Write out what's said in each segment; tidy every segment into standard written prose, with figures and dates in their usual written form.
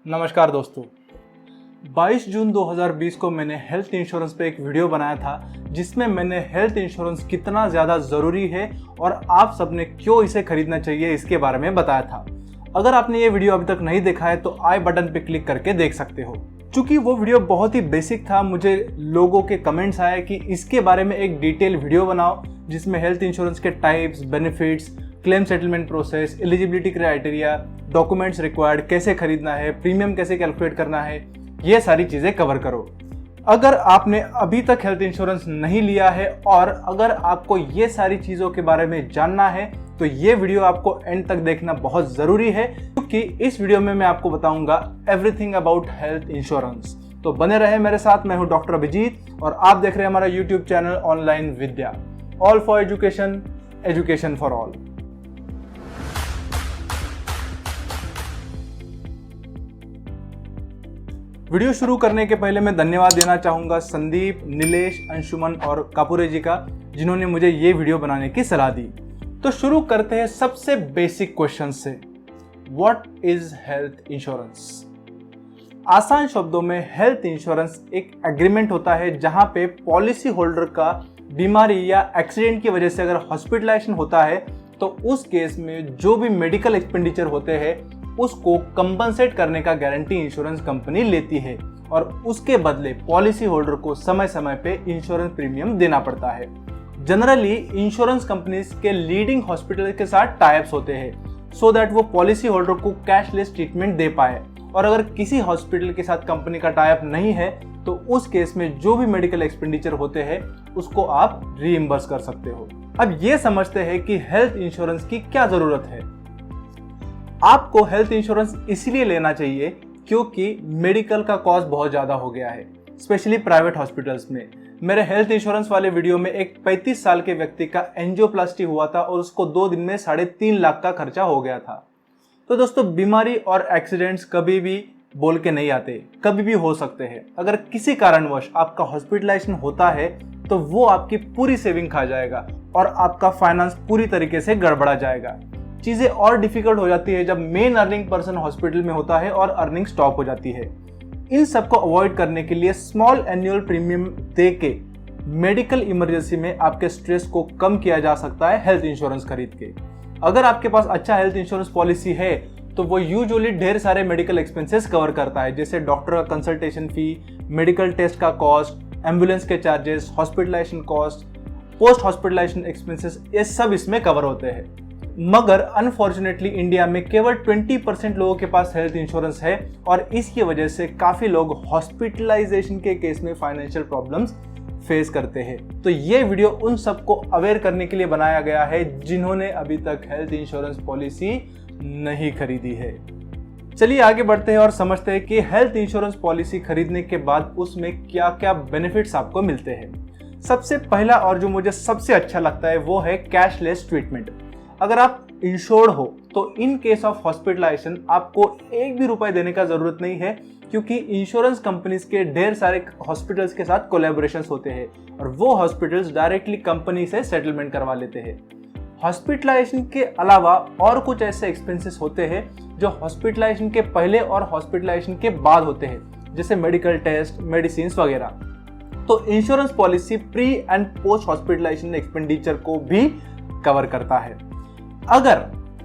नमस्कार दोस्तों, 22 जून 2020 को मैंने हेल्थ इंश्योरेंस पे एक वीडियो बनाया था जिसमें मैंने हेल्थ इंश्योरेंस कितना ज़्यादा ज़रूरी है और आप सबने क्यों इसे खरीदना चाहिए इसके बारे में बताया था। अगर आपने ये वीडियो अभी तक नहीं देखा है तो आई बटन पे क्लिक करके देख सकते हो। चूंकि वो वीडियो बहुत ही बेसिक था, मुझे लोगों के कमेंट्स आए कि इसके बारे में एक डिटेल वीडियो बनाओ जिसमें हेल्थ इंश्योरेंस के types, benefits, claim settlement process, eligibility criteria, documents required, कैसे खरीदना है, प्रीमियम कैसे कैलकुलेट करना है, ये सारी चीज़ें कवर करो। अगर आपने अभी तक हेल्थ इंश्योरेंस नहीं लिया है और अगर आपको ये सारी चीज़ों के बारे में जानना है तो ये वीडियो आपको एंड तक देखना बहुत ज़रूरी है, क्योंकि इस वीडियो में मैं आपको बताऊंगा एवरीथिंग अबाउट हेल्थ इंश्योरेंस। तो बने रहे मेरे साथ। मैं हूं डॉक्टर अभिजीत और आप देख रहे हैं हमारा YouTube channel online Vidya, all for education, education for all. Video शुरू करने के पहले मैं धन्यवाद देना चाहूंगा संदीप, नीलेश, अंशुमन और कापुरे जी का, जिन्होंने मुझे ये वीडियो बनाने की सलाह दी। तो शुरू करते हैं सबसे बेसिक क्वेश्चन से। What is health insurance? आसान शब्दों में हेल्थ इंश्योरेंस एक एग्रीमेंट होता है जहां पे पॉलिसी होल्डर का बीमारी या एक्सीडेंट की वजह से अगर हॉस्पिटलाइजेशन होता है तो उस केस में जो भी मेडिकल एक्सपेंडिचर होते हैं उसको कंपनसेट करने का गारंटी इंश्योरेंस कंपनी लेती है और उसके बदले पॉलिसी होल्डर को समय समय पे इंश्योरेंस प्रीमियम देना पड़ता है। जनरली इंश्योरेंस कंपनीज के लीडिंग हॉस्पिटल के साथ टाइप्स होते हैं सो दैट वो पॉलिसी होल्डर को कैशलेस ट्रीटमेंट दे पाए, और अगर किसी हॉस्पिटल के साथ कंपनी का टाइप नहीं है तो उस केस में जो भी मेडिकल एक्सपेंडिचर होते हैं उसको आप रीइंबर्स कर सकते हो। अब ये समझते हैं कि हेल्थ इंश्योरेंस की क्या जरूरत है। आपको हेल्थ इंश्योरेंस इसलिए लेना चाहिए क्योंकि मेडिकल का कॉस्ट बहुत ज़्यादा हो गया है, स्पेशली प्राइवेट हॉस्पिटल्स में। मेरे हेल्थ इंश्योरेंस वाले वीडियो में एक 35 साल के व्यक्ति का एंजियोप्लास्टी हुआ था और उसको 2 दिन में 3.5 लाख का खर्चा हो गया था। तो दोस्तों, बीमारी और एक्सीडेंट्स कभी भी बोल के नहीं आते, कभी भी हो सकते हैं। अगर किसी कारणवश आपका हॉस्पिटलाइजेशन होता है तो वो आपकी पूरी सेविंग खा जाएगा और आपका फाइनेंस पूरी तरीके से गड़बड़ा जाएगा। चीजें और डिफिकल्ट हो जाती है जब मेन अर्निंग पर्सन हॉस्पिटल में होता है और अर्निंग स्टॉप हो जाती है। इन सबको अवॉइड करने के लिए स्मॉल एनुअल प्रीमियम दे के मेडिकल इमरजेंसी में आपके स्ट्रेस को कम किया जा सकता है हेल्थ इंश्योरेंस खरीद के। अगर आपके पास अच्छा हेल्थ इंश्योरेंस पॉलिसी है तो वो यूजुअली ढेर सारे मेडिकल एक्सपेंसेस कवर करता है, जैसे डॉक्टर का कंसल्टेशन फी, मेडिकल टेस्ट का कॉस्ट, एम्बुलेंस के charges, hospitalisation cost, post hospitalisation expenses, ये सब इसमें कवर होते हैं। मगर अनफॉर्चुनेटली इंडिया में केवल 20% लोगों के पास हेल्थ इंश्योरेंस है और इसकी वजह से काफ़ी लोग हॉस्पिटलाइजेशन के केस में फाइनेंशियल प्रॉब्लम्स फेस करते हैं। तो ये वीडियो उन सबको अवेयर करने के लिए बनाया गया है जिन्होंने अभी तक हेल्थ इंश्योरेंस पॉलिसी नहीं खरीदी है। चलिए आगे बढ़ते हैं और समझते हैं कि हेल्थ इंश्योरेंस पॉलिसी खरीदने के बाद उसमें क्या क्या बेनिफिट्स आपको मिलते हैं। सबसे पहला और जो मुझे सबसे अच्छा लगता है वो है कैशलेस ट्रीटमेंट। अगर आप इंश्योर्ड हो तो इन केस ऑफ हॉस्पिटलाइजेशन आपको एक भी रुपए देने का जरूरत नहीं है, क्योंकि इंश्योरेंस कंपनीज के ढेर सारे हॉस्पिटल्स के साथ कोलैबोरेशंस होते हैं और वो हॉस्पिटल्स डायरेक्टली कंपनी से सेटलमेंट करवा लेते हैं। हॉस्पिटलाइजेशन के अलावा और कुछ ऐसे एक्सपेंसेस होते हैं जो हॉस्पिटलाइजेशन के पहले और हॉस्पिटलाइजेशन के बाद होते हैं, जैसे मेडिकल टेस्ट, मेडिसिन वगैरह। तो insurance policy pre and post hospitalisation expenditure को भी कवर करता है। अगर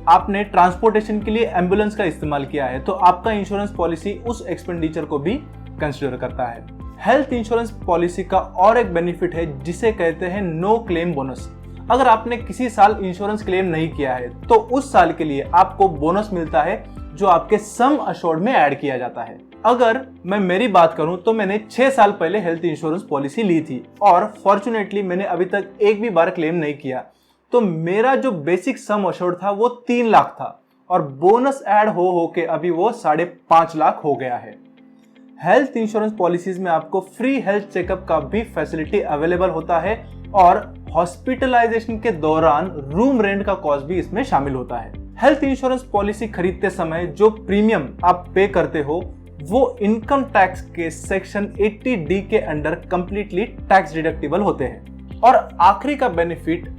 आपने ट्रांसपोर्टेशन के लिए एम्बुलेंस का इस्तेमाल किया है तो आपका इंश्योरेंस पॉलिसी उस एक्सपेंडिचर को भी कंसीडर करता है। हेल्थ इंश्योरेंस पॉलिसी का और एक बेनिफिट है जिसे कहते हैं नो क्लेम बोनस। अगर आपने किसी साल इंश्योरेंस क्लेम नहीं किया है तो उस साल के लिए आपको बोनस मिलता है जो आपके सम अश्योर्ड में ऐड किया जाता है। अगर मैं मेरी बात करूं तो मैंने 6 साल पहले हेल्थ इंश्योरेंस पॉलिसी ली थी और फॉर्चुनेटली मैंने अभी तक एक भी बार क्लेम नहीं किया। तो मेरा जो बेसिक सम अश्योर्ड था वो 3 लाख था और बोनस ऐड हो के अभी वो 5.5 लाख हो गया है। हेल्थ इंश्योरेंस पॉलिसीज में आपको फ्री हेल्थ चेकअप का भी फैसिलिटी अवेलेबल होता है और हॉस्पिटलाइजेशन के दौरान रूम रेंट का कॉस्ट भी इसमें शामिल होता है। हेल्थ इंश्योरेंस पॉलिसी खरीदते समय जो प्रीमियम आप पे करते हो वो इनकम टैक्स के सेक्शन 80D के अंडर कंप्लीटली टैक्स डिडक्टिबल होते हैं। और आखिरी का बेनिफिट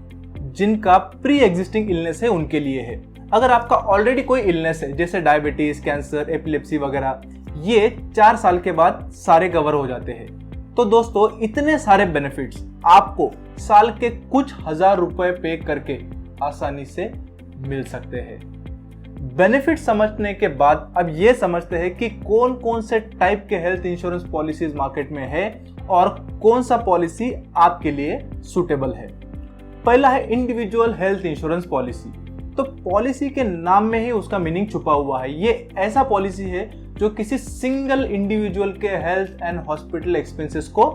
जिनका प्री एग्जिस्टिंग इलनेस है उनके लिए है। अगर आपका ऑलरेडी कोई इलनेस है जैसे डायबिटीज, कैंसर, एपिलेप्सी वगैरह, ये 4 साल के बाद सारे कवर हो जाते हैं। तो दोस्तों इतने सारे बेनिफिट्स आपको साल के कुछ हजार रुपए पे करके आसानी से मिल सकते हैं। बेनिफिट समझने के बाद अब ये समझते हैं कि कौन कौन से टाइप के हेल्थ इंश्योरेंस पॉलिसीज मार्केट में है और कौन सा पॉलिसी आपके लिए सूटेबल है। पहला है इंडिविजुअल हेल्थ इंश्योरेंस पॉलिसी। तो पॉलिसी के नाम में ही उसका मीनिंग छुपा हुआ है। ये ऐसा पॉलिसी है जो किसी सिंगल इंडिविजुअल के हेल्थ एंड हॉस्पिटल एक्सपेंसेस को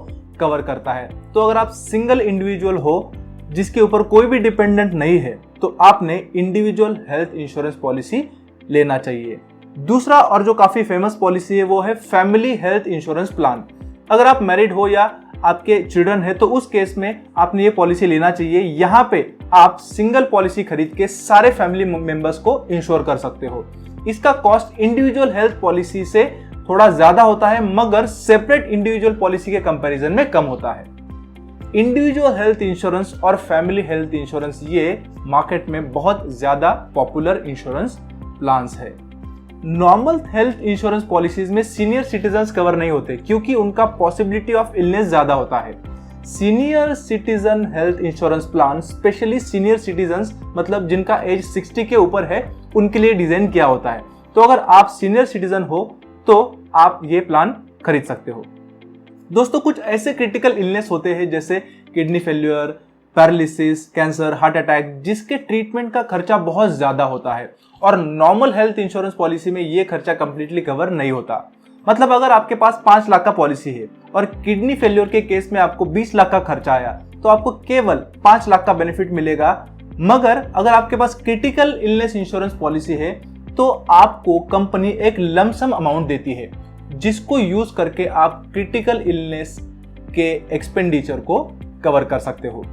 कवर करता है। तो अगर आप सिंगल इंडिविजुअल हो जिसके ऊपर कोई भी डिपेंडेंट नहीं है तो आपने इंडिविजुअल हेल्थ इंश्योरेंस पॉलिसी लेना चाहिए। दूसरा और जो काफी फेमस पॉलिसी है वो है फैमिली हेल्थ इंश्योरेंस प्लान। अगर आप मैरिड हो या आपके चिल्ड्रन है तो उस केस में आपने ये पॉलिसी लेना चाहिए। यहाँ पे आप सिंगल पॉलिसी खरीद के सारे फैमिली मेंबर्स को इंश्योर कर सकते हो। इसका कॉस्ट इंडिविजुअल हेल्थ पॉलिसी से थोड़ा ज्यादा होता है मगर सेपरेट इंडिविजुअल पॉलिसी के कंपैरिजन में कम होता है। इंडिविजुअल हेल्थ इंश्योरेंस और फैमिली हेल्थ इंश्योरेंस ये मार्केट में बहुत ज्यादा पॉपुलर इंश्योरेंस प्लान्स है। नॉर्मल हेल्थ इंश्योरेंस पॉलिसीज में सीनियर सिटीजन्स कवर नहीं होते क्योंकि उनका पॉसिबिलिटी ऑफ इलनेस ज्यादा होता है। Senior citizen health insurance plan specially senior citizens मतलब जिनका एज 60 के ऊपर है उनके लिए डिजाइन किया होता है। तो अगर आप सीनियर सिटीजन हो तो आप ये प्लान खरीद सकते हो। दोस्तों कुछ ऐसे क्रिटिकल इलनेस होते हैं जैसे kidney failure, paralysis, cancer, heart attack जिसके ट्रीटमेंट का खर्चा बहुत ज्यादा होता है और नॉर्मल हेल्थ इंश्योरेंस पॉलिसी में ये खर्चा कंप्लीटली कवर नहीं होता। मतलब अगर आपके पास 5 लाख का पॉलिसी है और किडनी फेल्योर के केस में आपको 20 लाख का खर्चा आया तो आपको केवल 5 लाख का बेनिफिट मिलेगा। मगर अगर आपके पास क्रिटिकल इलनेस इंश्योरेंस पॉलिसी है तो आपको कंपनी एक लमसम अमाउंट देती है जिसको यूज करके आप क्रिटिकल इलनेस के एक्सपेंडिचर को कवर कर सकते हो।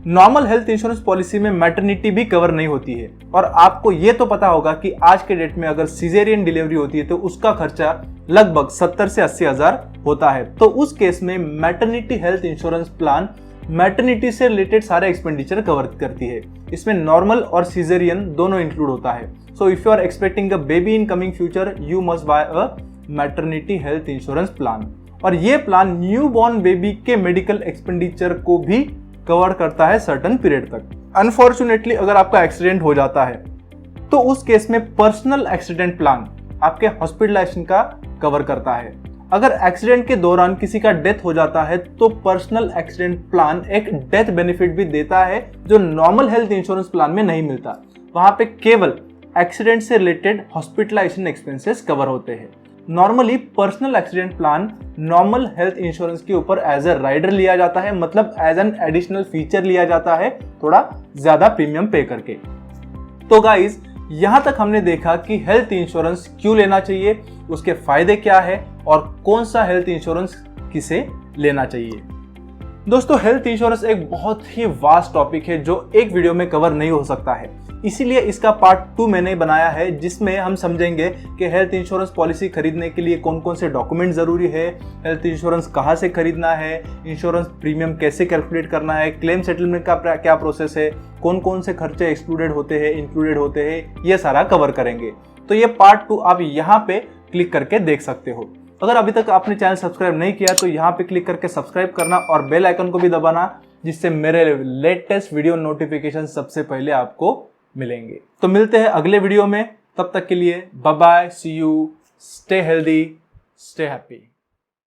नॉर्मल हेल्थ इंश्योरेंस पॉलिसी में मैटरनिटी भी कवर नहीं होती है और आपको ये तो पता होगा कि आज के डेट में अगर सिजेरियन डिलीवरी होती है तो उसका खर्चा लगभग 70 से 80 हजार होता है। तो उस केस में maternity health insurance plan maternity से रिलेटेड सारे एक्सपेंडिचर कवर करती है। इसमें नॉर्मल और सिजेरियन दोनों इंक्लूड होता है। So if you are expecting a baby in coming future you must buy a maternity health insurance plan. और ये प्लान न्यू बॉर्न बेबी के मेडिकल एक्सपेंडिचर को भी कवर करता है सर्टेन पीरियड तक। अनफॉर्चुनेटली अगर आपका एक्सीडेंट हो जाता है तो उस केस में पर्सनल एक्सीडेंट प्लान आपके हॉस्पिटलाइजेशन का कवर करता है। अगर एक्सीडेंट के दौरान किसी का डेथ हो जाता है तो पर्सनल एक्सीडेंट प्लान एक डेथ बेनिफिट भी देता है जो नॉर्मल हेल्थ इंश्योरेंस प्लान में नहीं मिलता। वहां पे केवल एक्सीडेंट से रिलेटेड हॉस्पिटलाइजेशन एक्सपेंसेस कवर होते हैं। Normally personal accident plan normal health insurance के ऊपर एज अ राइडर लिया जाता है, मतलब एज एन एडिशनल फीचर लिया जाता है थोड़ा ज्यादा प्रीमियम पे करके। तो गाइज यहां तक हमने देखा कि हेल्थ इंश्योरेंस क्यों लेना चाहिए, उसके फायदे क्या है और कौन सा हेल्थ इंश्योरेंस किसे लेना चाहिए। दोस्तों हेल्थ इंश्योरेंस एक बहुत ही वास्ट टॉपिक है जो एक वीडियो में कवर नहीं हो सकता है, इसीलिए इसका पार्ट 2 मैंने बनाया है जिसमें हम समझेंगे कि हेल्थ इंश्योरेंस पॉलिसी खरीदने के लिए कौन कौन से डॉक्यूमेंट जरूरी है, हेल्थ इंश्योरेंस कहाँ से खरीदना है, इंश्योरेंस प्रीमियम कैसे कैलकुलेट करना है, क्लेम सेटलमेंट का क्या प्रोसेस है, कौन कौन से खर्चे एक्सक्लूडेड होते हैं, इंक्लूडेड होते हैं, ये सारा कवर करेंगे। तो ये पार्ट 2 आप यहाँ पे क्लिक करके देख सकते हो। अगर अभी तक आपने चैनल सब्सक्राइब नहीं किया तो यहाँ पे क्लिक करके सब्सक्राइब करना और बेल आइकन को भी दबाना जिससे मेरे लेटेस्ट वीडियो नोटिफिकेशन सबसे पहले आपको मिलेंगे। तो मिलते हैं अगले वीडियो में, तब तक के लिए bye bye, see you, stay healthy, stay happy.